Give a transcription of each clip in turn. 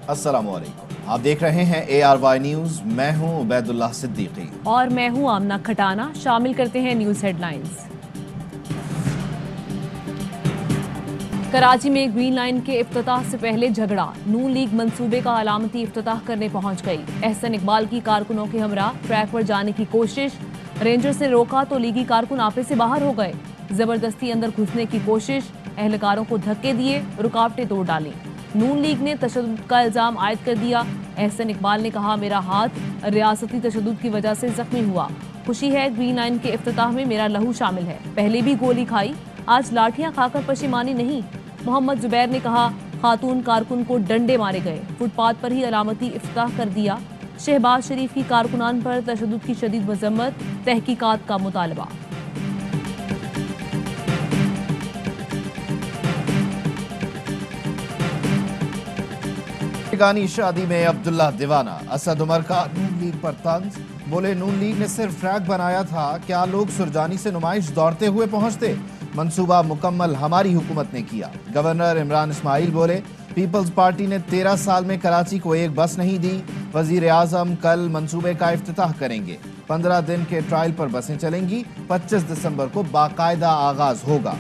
अस्सलाम वालेकुम, आप देख रहे हैं ARY न्यूज़। मैं हूं उबैदुल्लाह सिद्दीकी और मैं हूं आमना खटाना। शामिल करते हैं न्यूज़ हेडलाइंस। कराची में ग्रीन लाइन के इफ्तिताह से पहले झगड़ा, नून लीग मंसूबे का अलामती इफ्तिताह करने पहुंच गई। एहसन इकबाल की कारकुनों के हमरा ट्रैक पर जाने की कोशिश, रेंजर्स ने रोका तो लीगी कारकुन आपे से बाहर हो गए। जबरदस्ती अंदर घुसने की कोशिश, एहलकारों को धक्के दिए, रुकावटें तोड़ डाली। नून लीग ने तशद्दुद का इल्जाम आयद कर दिया। एहसन इकबाल ने कहा, मेरा हाथ रियासती तशद्दुद की वजह से जख्मी हुआ। खुशी है ग्रीन लाइन के इफ्तिताह में मेरा लहू शामिल है। पहले भी गोली खाई, आज लाठियां खाकर पशिमानी नहीं। मोहम्मद जुबैर ने कहा, खातून कारकुन को डंडे मारे गए, फुटपाथ पर ही अलामती इफ्तिताह कर दिया। शहबाज शरीफ की कारकुनान पर तशद्दुद की शदीद मजम्मत, तहकीकात का मुतालबा। गानी शादी में अब्दुल्ला दीवाना, असद उमर का नून लीग पर तंज। बोले, नून लीग ने सिर्फ ट्रैक बनाया था, क्या लोग सुरजानी से नुमाइश दौड़ते हुए पहुंचते। मंसूबा मुकम्मल हमारी हुकूमत ने किया। गवर्नर इमरान इस्माइल बोले, पीपल्स पार्टी ने 13 साल में कराची को एक बस नहीं दी। वजीर आजम कल मंसूबे का इफ्तिताह करेंगे। 15 दिन के ट्रायल पर बसें चलेंगी। 25 दिसंबर को बाकायदा आगाज होगा।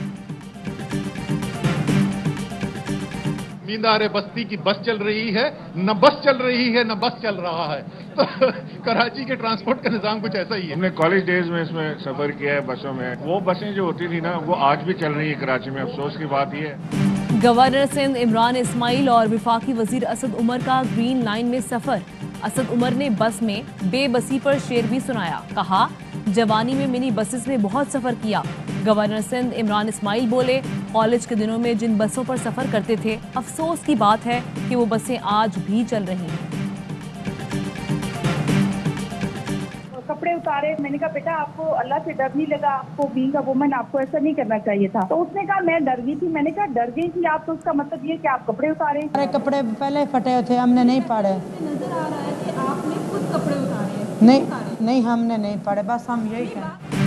मींदार बस्ती की बस चल रही है, न बस चल रही है, न बस चल रहा है। तो कराची के ट्रांसपोर्ट का निजाम कुछ ऐसा ही है। हमने कॉलेज डेज में इसमें सफर किया है बसों में। वो बसें जो होती थी ना, वो आज भी चल रही है कराची में। अफसोस की बात ये है। गवर्नर सिंध इमरान इस्माइल और विफाकी वजीर असद उमर का ग्रीन लाइन में सफर। असद उमर ने बस में बेबसी पर शेर भी सुनाया। कहा, जवानी में मिनी बसेस में बहुत सफर किया। गवर्नर सिंध इमरान इस्माइल बोले, कॉलेज के दिनों में जिन बसों पर सफर करते थे, अफसोस की बात है कि वो बसें आज भी चल रही हैं। कपड़े उतारे, मैंने कहा बेटा आपको अल्लाह से डर नहीं लगा, आपको बीइंग अ वुमन आपको ऐसा नहीं करना चाहिए था। तो उसने कहा मैं डर गई थी। मैंने कहा डर गई थी आप, तो उसका मतलब ये कि आप कपड़े उतारे। हमारे कपड़े पहले फटे थे, हमने नहीं पाड़े। नजर आ रहा है कि आपने खुद कपड़े उतारे हैं। नहीं हमने नहीं पाड़े, बस हम यही कहें।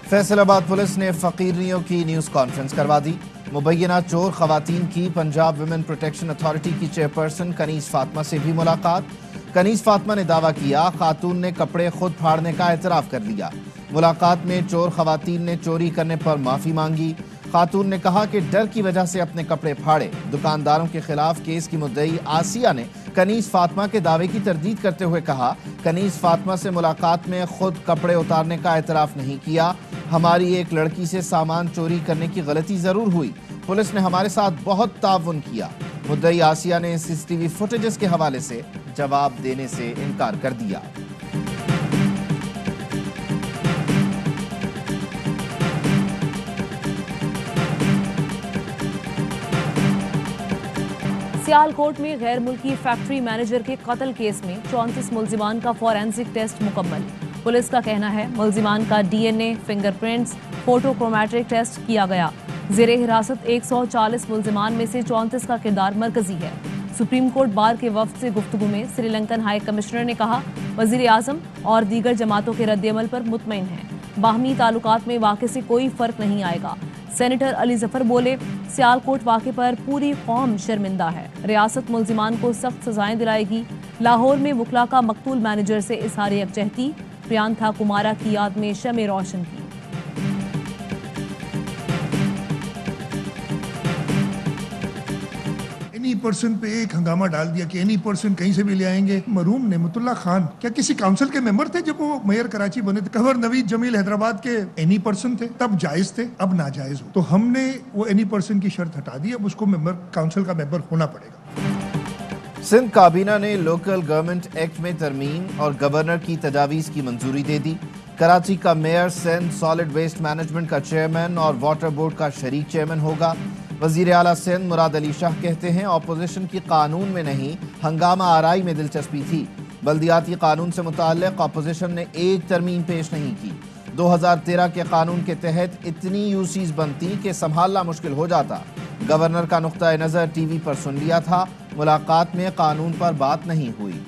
फैसलाबाद पुलिस ने फकीरियों की न्यूज़ कॉन्फ्रेंस करवा दी। मुबैना चोर खवातीन की पंजाब वुमेन प्रोटेक्शन अथॉरिटी की चेयरपर्सन कनीज फातिमा से भी मुलाकात। कनीज फातिमा ने दावा किया, खातून ने कपड़े खुद फाड़ने का एतराफ़ कर लिया। मुलाकात में चोर खवातीन ने चोरी करने पर माफ़ी मांगी। खातून ने कहा कि डर की वजह से अपने कपड़े फाड़े। दुकानदारों के खिलाफ केस की मुद्दई आसिया ने कनीज फातिमा के दावे की तरदीद करते हुए कहा, कनीज फातिमा से मुलाकात में खुद कपड़े उतारने का एतराफ़ नहीं किया। हमारी एक लड़की से सामान चोरी करने की गलती जरूर हुई, पुलिस ने हमारे साथ बहुत ताउन किया। मुद्दई आसिया ने CCTV फुटेजेस के हवाले से जवाब देने से इनकार कर दिया। सियालकोट में गैर मुल्की फैक्ट्री मैनेजर के कत्ल केस में 34 मुल्जिमान का फॉरेंसिक टेस्ट मुकम्मल। पुलिस का कहना है, मुल्जिमान का DNA, फिंगरप्रिंट्स, फोटोक्रोमेट्रिक टेस्ट किया गया। ज़ेरे हिरासत 140 मुल्जिमान में से 34 का किरदार मरकजी है। सुप्रीम कोर्ट बार के वफ्द से गुफ्तगू में श्रीलंकन हाई कमिश्नर ने कहा, वजीर आजम और दीगर जमातों के रद्द-ए-अमल पर मुतमईन है। बाहमी ताल्लुकात में वाक़े से कोई फर्क नहीं आएगा। सेनेटर अली जफर बोले, सियालकोट वाक़े पर पूरी कौम शर्मिंदा है। रियासत मुल्जिमान को सख्त सजाएं दिलाएगी। लाहौर में वकला का मकतूल मैनेजर से इजहार यकजहती। प्रियांथा कुमारा की याद में शमे रोशन की। एनी पर्सन पे एक हंगामा डाल दिया कि एनी पर्सन कहीं से भी ले आएंगे। मरूम नेमतुल्लाह खान क्या किसी काउंसिल के मेंबर थे जब वो मेयर कराची बने थे? खबर नवीद जमील हैदराबाद के एनी पर्सन थे, तब जायज थे, अब नाजायज हो। तो हमने वो एनी पर्सन की शर्त हटा दी, अब उसको मेंबर काउंसिल का मेंबर होना पड़ेगा। सिंध काबीना ने लोकल गवर्नमेंट एक्ट में तरमीम और गवर्नर की तजावीज़ की मंजूरी दे दी। कराची का mayor Sindh solid waste management का चेयरमैन और वाटर बोर्ड का शरीक चेयरमैन होगा। वजीर आला सिंध मुराद अली शाह कहते हैं, ऑपोजिशन की कानून में नहीं, हंगामा आराई में दिलचस्पी थी। बल्दियाती कानून से मुताल्लिक ऑपोजिशन ने एक तरमीम पेश नहीं की। 2013 के कानून के तहत इतनी यूसीज बनती कि संभालना मुश्किल हो जाता। गवर्नर का नुक्ता नज़र TV पर सुन लिया था, मुलाकात में कानून पर बात नहीं हुई।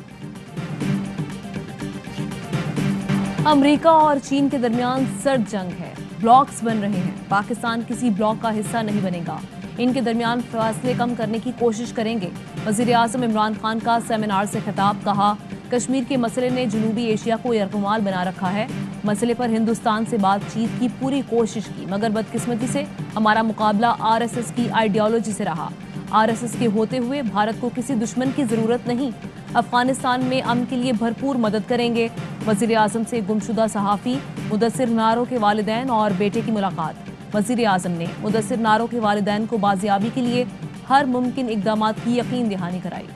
अमेरिका और चीन के दरमियान सर्द जंग है। ब्लॉक्स बन रहे हैं। पाकिस्तान किसी ब्लॉक का हिस्सा नहीं बनेगा। इनके दरमियान फासले कम करने की कोशिश करेंगे। वज़ीर आज़म इमरान खान का सेमिनार से खिताब, कहा कश्मीर के मसले ने जनूबी एशिया को यरगुमाल बना रखा है। मसले पर हिंदुस्तान से बातचीत की पूरी कोशिश की, मगर बदकिस्मती से हमारा मुकाबला आरएसएस की आइडियोलॉजी से रहा। आरएसएस के होते हुए भारत को किसी दुश्मन की जरूरत नहीं। अफगानिस्तान में अमन के लिए भरपूर मदद करेंगे। वज़ीर आज़म से गुमशुदा सहाफ़ी मुदस्सिर नारो के वालिदैन और बेटे की मुलाकात। वज़ीर आज़म ने मुदस्सिर नारो के वालिदैन को बाजियाबी के लिए हर मुमकिन इक़दामात की यकीन दहानी कराई।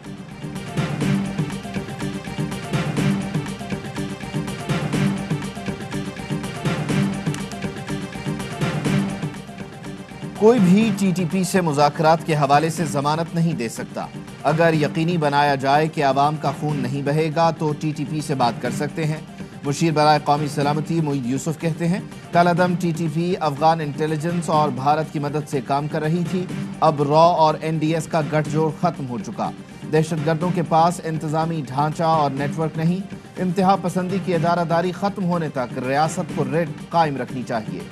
कोई भी टीटीपी से मुज़ाकरात के हवाले से जमानत नहीं दे सकता। अगर यकीनी बनाया जाए कि आवाम का खून नहीं बहेगा तो टीटीपी से बात कर सकते हैं। मुशीर बराए कौमी सलामती मोईद यूसुफ कहते हैं, कलअदम टीटीपी अफगान इंटेलिजेंस और भारत की मदद से काम कर रही थी। अब रॉ और एनडीएस का गठजोड़ खत्म हो चुका। दहशतगर्दों के पास इंतजामी ढांचा और नेटवर्क नहीं। इंतहा पसंदी की इदारादारी खत्म होने तक रियासत को रेड कायम रखनी चाहिए।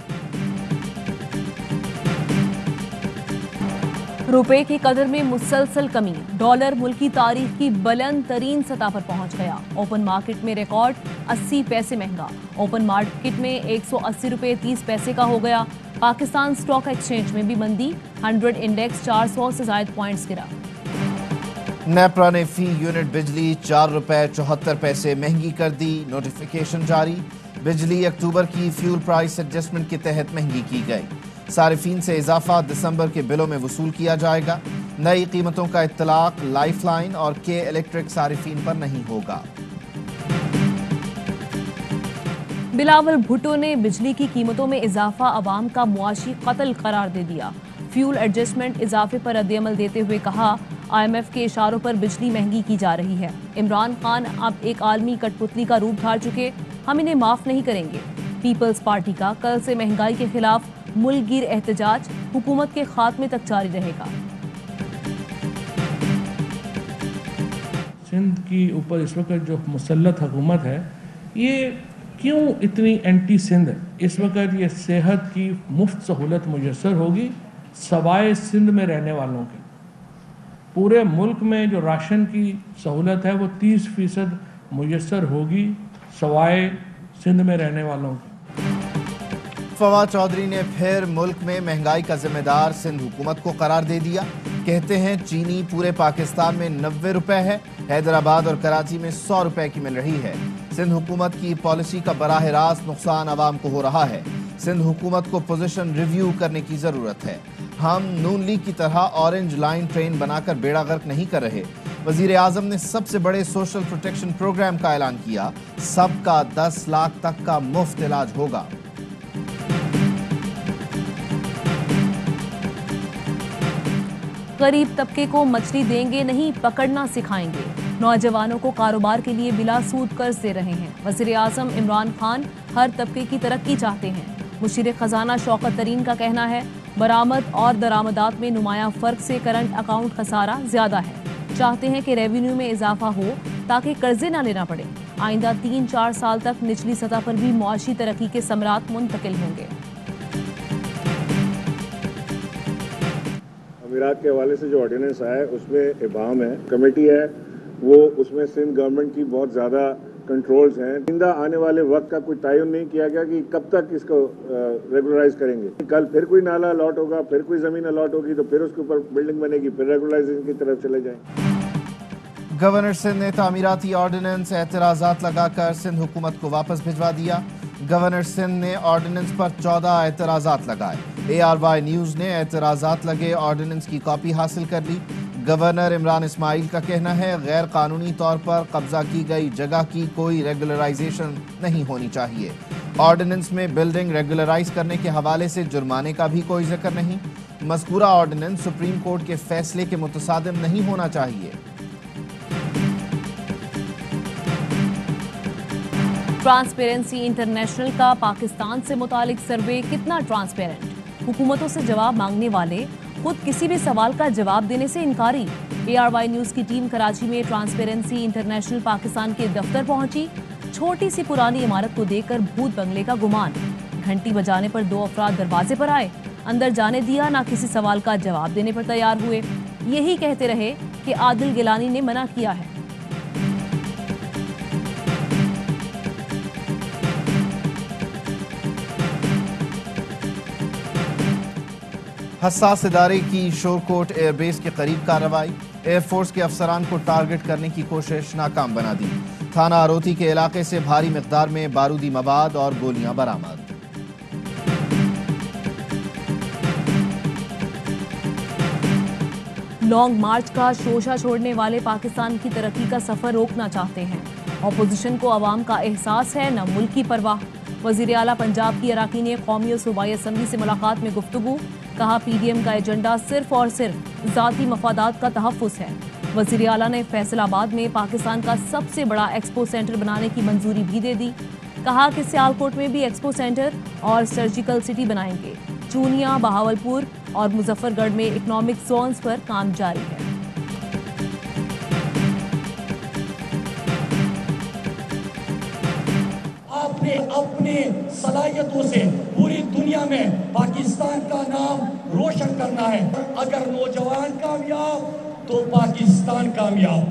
रुपए की कदर में मुसलसल कमी, डॉलर मुल्की तारीख की बुलंद तरीन सतह पर पहुंच गया। ओपन मार्केट में रिकॉर्ड 80 पैसे महंगा। ओपन मार्केट में 180 रुपए 30 पैसे का हो गया। पाकिस्तान स्टॉक एक्सचेंज में भी मंदी, 100 इंडेक्स 400 से ज्यादा पॉइंट्स गिरा। नेपरा ने फी यूनिट बिजली 4 रुपए 74 पैसे महंगी कर दी। नोटिफिकेशन जारी। बिजली अक्टूबर की फ्यूल प्राइस एडजस्टमेंट के तहत महंगी की गई। सारिफीन से इजाफा दिसंबर के बिलों में वसूल किया जाएगा। नई कीमतों का इत्तलाक लाइफलाइन और के इलेक्ट्रिक सारिफीन पर नहीं होगा। बिलावल भुट्टो ने बिजली की कीमतों में इजाफा अवाम का मुआशी कत्ल करार दे दिया। फ्यूल एडजस्टमेंट इजाफे पर रद्द-ए-अमल देते हुए कहा, IMF के इशारों पर बिजली महंगी की जा रही है। इमरान खान अब एक आलमी कठपुतली का रूप धार चुके, हम इन्हें माफ नहीं करेंगे। पीपल्स पार्टी का कल से महंगाई के खिलाफ मुल्कगीर एहतजाज हुकूमत के खात्मे तक जारी रहेगा। सिंध की ऊपर इस वक्त जो मुसल्लत हुकूमत है, ये क्यों इतनी एंटी सिंध है? इस वक्त ये सेहत की मुफ्त सहूलत मुयसर होगी सवाए सिंध में रहने वालों के। पूरे मुल्क में जो राशन की सहूलत है वो 30% मुयसर होगी सवाए सिंध में रहने वालों के। फवाद चौधरी ने फिर मुल्क में महंगाई का जिम्मेदार सिंध हुकूमत को करार दे दिया। कहते हैं चीनी पूरे पाकिस्तान में 90 रुपए है, हैदराबाद और कराची में 100 रुपए की मिल रही है। सिंध हुकूमत की पॉलिसी का बराह रास्त नुकसान आवाम को हो रहा है। सिंध हुकूमत को पोजीशन रिव्यू करने की जरूरत है। हम नून लीग की तरह ऑरेंज लाइन ट्रेन बनाकर बेड़ा गर्क नहीं कर रहे। वजीर आजम ने सबसे बड़े सोशल प्रोटेक्शन प्रोग्राम का ऐलान किया। सबका 10 लाख तक का मुफ्त इलाज होगा। गरीब तबके को मछली देंगे नहीं, पकड़ना सिखाएंगे। नौजवानों को कारोबार के लिए बिला सूद कर्ज दे रहे हैं। वज़ीर आज़म इमरान खान हर तबके की तरक्की चाहते हैं। मुशीर खजाना शौकत तरीन का कहना है, बरामद और दरामदात में नुमाया फर्क से करंट अकाउंट खसारा ज्यादा है। चाहते हैं कि रेवेन्यू में इजाफा हो ताकि कर्जे न लेना पड़े। आइंदा 3-4 साल तक निचली सतह पर भी मुआशी तरक्की के समरात मुंतकिल होंगे। अमीरात के हवाले से जो ऑर्डिनेंस आया है उसमें इबाम है, कमेटी है, वो उसमें सिंध गवर्नमेंट की बहुत ज़्यादा कंट्रोल्स हैं। आइंदा आने वाले वक्त का कोई तयन नहीं किया गया कि कब तक इसको रेगुलराइज करेंगे। कल फिर कोई नाला अलॉट होगा, फिर कोई ज़मीन अलॉट होगी तो फिर उसके ऊपर बिल्डिंग बनेगी, फिर रेगुलराइजेशन की तरफ चले जाएंगे। गवर्नर सिंध ने तामीराती ऑर्डिनेंस एतराज़ात लगाकर सिंध हुकूमत को वापस भिजवा दिया। गवर्नर सिंध ने ऑर्डिनेंस पर 14 एतराज़ात लगाए। ARY न्यूज़ ने एतराज़ात लगे ऑर्डिनेंस की कॉपी हासिल कर ली। गवर्नर इमरान इस्माइल का कहना है, गैर कानूनी तौर पर कब्जा की गई जगह की कोई रेगुलराइजेशन नहीं होनी चाहिए। ऑर्डिनेंस में बिल्डिंग रेगुलराइज करने के हवाले से जुर्माने का भी कोई जिक्र नहीं। मज़कूरा ऑर्डिनेंस सुप्रीम कोर्ट के फैसले के मुतसादिम नहीं होना चाहिए। ट्रांसपेरेंसी इंटरनेशनल का पाकिस्तान से मुतालिक सर्वे कितना ट्रांसपेरेंट? हुकूमतों से जवाब मांगने वाले खुद किसी भी सवाल का जवाब देने से इनकारी। ARY न्यूज़ की टीम कराची में ट्रांसपेरेंसी इंटरनेशनल पाकिस्तान के दफ्तर पहुंची। छोटी सी पुरानी इमारत को देखकर भूत बंगले का गुमान। घंटी बजाने पर 2 अफराद दरवाजे पर आए। اندر جانے دیا، نہ کسی سوال کا جواب دینے پر تیار ہوئے. یہی کہتے رہے کہ عادل گیلانی نے منع کیا ہے. حساس ادارے کی شورکوٹ ایئر بیس کے قریب کارروائی. ایئر فورس کے افسران کو ٹارگٹ کرنے کی کوشش ناکام بنا دی. تھانہ اروتی کے علاقے سے بھاری مقدار میں بارودی مواد اور گولیاں برآمد. لانگ مارچ کا شوشہ چھوڑنے والے پاکستان کی ترقی کا سفر روکنا چاہتے ہیں. اپوزیشن کو عوام کا احساس ہے، نہ ملک کی پرواہ. وزیر اعلیٰ پنجاب کی اراکین قومی اور صوبائی اسمبلی سے ملاقات میں گفتگو. کہا پی ڈی ایم کا ایجنڈا صرف اور صرف ذاتی مفادات کا تحفظ ہے. وزیر اعلیٰ نے فیصل آباد میں پاکستان کا سب سے بڑا ایکسپو سینٹر بنانے کی منظوری بھی دے دی. کہا کہ سیالکوٹ میں بھی ایکسپو سینٹر اور سرجیکل سٹی بنائیں گے. چونیا، بہاولپور اور مظفر گڑھ میں اکنامک زونز پر کام جاری ہے. آپ نے اپنے صلاحیتوں سے پوری دنیا میں پاکستان کا نام روشن کرنا ہے. اگر نوجوان کامیاب تو پاکستان کامیاب.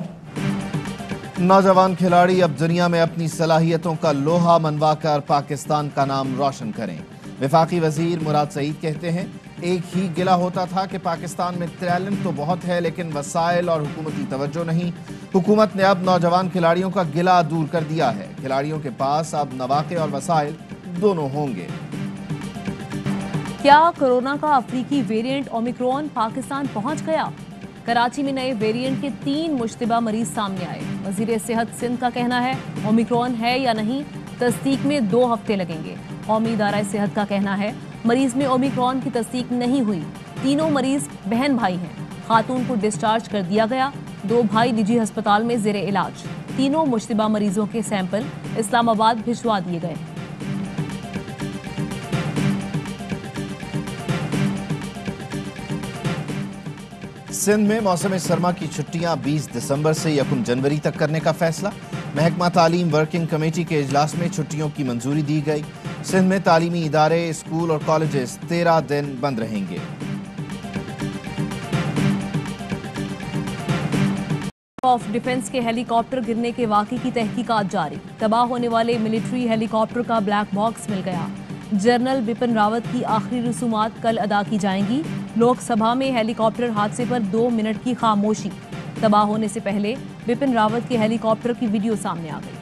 نوجوان کھلاڑی اب دنیا میں اپنی صلاحیتوں کا لوہا منوا کر پاکستان کا نام روشن کریں. وفاقی وزیر مراد سعید کہتے ہیں ایک ہی گلہ ہوتا تھا کہ پاکستان میں ٹیلنٹ تو بہت ہے لیکن وسائل اور حکومتی توجہ نہیں. حکومت نے اب نوجوان کھلاڑیوں کا گلہ دور کر دیا ہے. کھلاڑیوں کے پاس اب مواقع اور وسائل دونوں ہوں گے. کیا کورونا کا افریقی ویریئنٹ اومیکرون پاکستان پہنچ گیا؟ کراچی میں نئے ویریئنٹ کے 3 مشتبہ مریض سامنے آئے. وزیر صحت سندھ کا کہنا ہے اومیکرون ہے یا نہیں تصدیق میں 2 ہفتے لگیں گے. قومی ادارہ صحت کا کہنا ہے مریض میں اومیکرون کی تصدیق نہیں ہوئی. تینوں مریض بہن بھائی ہیں. خاتون کو ڈسچارج کر دیا گیا. 2 بھائی نجی ہسپتال میں زیر علاج. تینوں مشتبہ مریضوں کے سیمپل اسلام آباد بھجوا دیے گئے. سندھ میں موسم سرما کی چھٹیاں 20 دسمبر سے 1 جنوری تک کرنے کا فیصلہ. محکمہ تعلیم ورکنگ کمیٹی کے اجلاس میں چھٹیوں کی منظوری دی گئی. سندھ میں تعلیمی ادارے، اسکول اور کالجز 13 دن بند رہیں گے. آف ڈیفنس کے ہیلی کاپٹر گرنے کے واقعے کی تحقیقات جاری. تباہ ہونے والے ملٹری ہیلی کاپٹر کا بلیک باکس مل گیا. جنرل بپن راوت کی آخری رسومات کل ادا کی جائیں گی. لوک سبھا میں ہیلی کاپٹر حادثے پر 2 منٹ کی خاموشی. تباہ ہونے سے پہلے بپن راوت کے ہیلی کاپٹر کی ویڈیو سامنے آ گئی.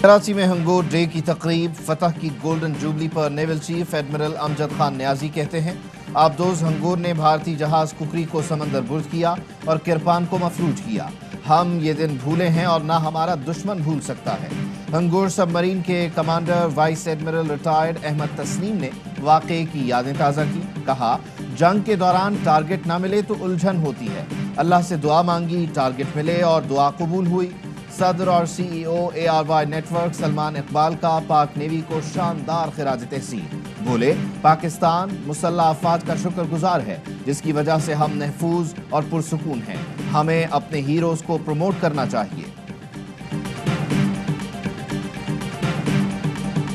کراچی میں ہنگور ڈے کی تقریب. فتح کی گولڈن جوبلی پر naval chief admiral Amjad Khan نیازی کہتے ہیں آبدوز ہنگور نے بھارتی جہاز ککری کو سمندر برد کیا اور کرپان کو مفلوج کیا. ہم یہ دن بھولے ہیں اور نہ ہمارا دشمن بھول سکتا ہے. ہنگور سب مرین کے commander vice admiral retired Ahmed Tasneem نے واقعے کی یادیں تازہ کی. کہا جنگ کے دوران ٹارگٹ نہ ملے تو الجھن ہوتی ہے. اللہ سے دعا مانگی، ٹارگٹ ملے اور دعا قبول ہوئی. صدر اور C E O ARY network Salman Iqbal کا پاک نیوی کو شاندار خراج تحسین. بولے پاکستان مسلح افواج کا شکر گزار ہے جس کی وجہ سے ہم محفوظ اور پرسکون ہیں. ہمیں اپنے ہیروز کو پروموٹ کرنا چاہیے.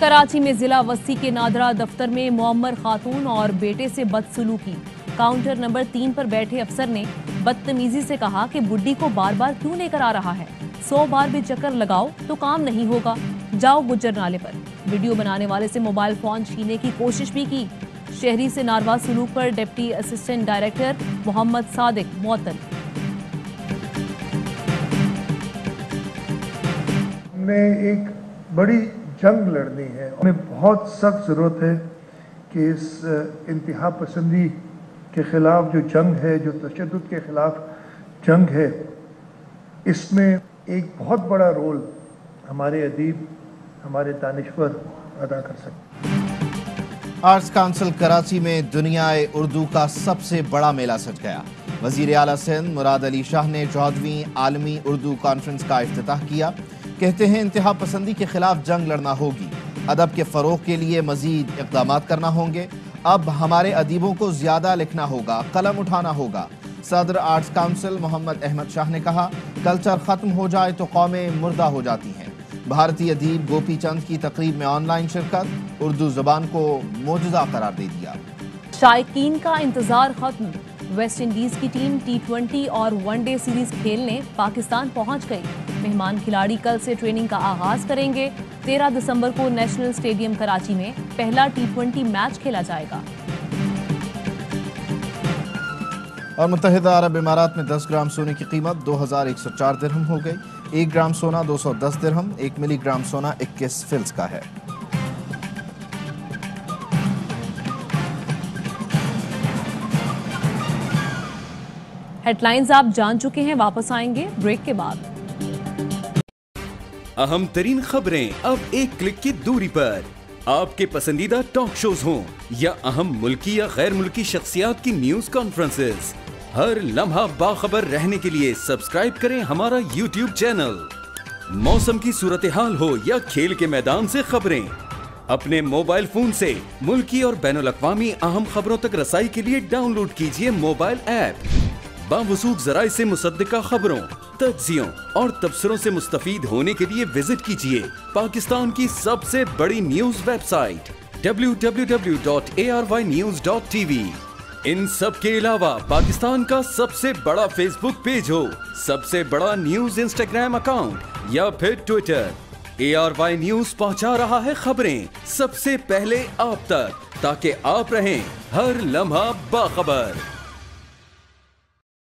کراچی میں ضلع وسطی کے نادرہ دفتر میں معمر خاتون اور بیٹے سے بدسلوکی. کاؤنٹر نمبر 3 پر بیٹھے افسر نے بدتمیزی سے کہا کہ بڈی کو بار بار کیوں لے کر آ رہا ہے. 100 بار بھی چکر لگاؤ تو کام نہیں ہوگا. جاؤ گجر نالے پر. ویڈیو بنانے والے سے موبائل فون چھینے کی کوشش بھی کی. شہری سے ناروا سلوک پر ڈپٹی اسسٹنٹ ڈائریکٹر محمد صادق معطل. ہمیں ایک بڑی جنگ لڑنی ہے. ہمیں بہت سخت ضرورت ہے کہ اس انتہا پسندی کے خلاف جو جنگ ہے، جو تشدد کے خلاف جنگ ہے، اس میں ایک بہت بڑا رول ہمارے ادیب، ہمارے دانشور ادا کر سکتے ہیں. آرٹس کونسل کراچی میں دنیائے اردو کا سب سے بڑا میلہ سج گیا. وزیر اعلیٰ سندھ مراد علی شاہ نے 14ویں عالمی اردو کانفرنس کا افتتاح کیا. کہتے ہیں انتہا پسندی کے خلاف جنگ لڑنا ہوگی. ادب کے فروغ کے لیے مزید اقدامات کرنا ہوں گے. اب ہمارے ادیبوں کو زیادہ لکھنا ہوگا، قلم اٹھانا ہوگا. صدر آرٹس کونسل محمد احمد شاہ نے کہا کلچر ختم ہو جائے تو قومیں مردہ ہو جاتی ہیں. भारतीय अदीब गोपी चंद की तकरीब में ऑनलाइन शिरकत, उर्दू ज़बान को मोजज़ा करार दे दिया। शायकीन का इंतजार खत्म, वेस्ट इंडीज की टीम T20 और वनडे सीरीज खेलने पाकिस्तान पहुंच गई। मेहमान खिलाड़ी कल से ट्रेनिंग का आगाज करेंगे। 13 दिसंबर को नेशनल स्टेडियम कराची में पहला T20 मैच खेला जाएगा। और मुत्तहिदा अरब इमारात में 10 ग्राम सोने की कीमत 2104 दिरहम हो गई। 1 ग्राम सोना 210 दिरहम, 1 मिलीग्राम सोना 21 फिल्स का है। हेडलाइंस आप जान चुके हैं, वापस आएंगे ब्रेक के बाद। अहम तरीन खबरें अब एक क्लिक की दूरी पर। आपके पसंदीदा टॉक शोज हों या अहम मुल्की या गैर मुल्की शख्सियात की न्यूज कॉन्फ्रेंसेस, हर लम्हा बाखबर रहने के लिए सब्सक्राइब करें हमारा YouTube चैनल। मौसम की सूरत हाल हो या खेल के मैदान से खबरें, अपने मोबाइल फोन से मुल्की और बैनुल अक़वामी अहम खबरों तक रसाई के लिए डाउनलोड कीजिए मोबाइल ऐप। बावसूख ज़राए से मुसद्दिका खबरों, तज्ज़ियों और तबसरों से मुस्तफ़ीद होने के लिए विजिट कीजिए पाकिस्तान की सबसे बड़ी न्यूज वेबसाइट www.arYnews.tv। इन सब के अलावा पाकिस्तान का सबसे बड़ा फेसबुक पेज हो, सबसे बड़ा न्यूज इंस्टाग्राम अकाउंट या फिर ट्विटर, ARY न्यूज पहुंचा रहा है खबरें सबसे पहले आप तक, ताकि आप रहें हर लम्हा बाखबर।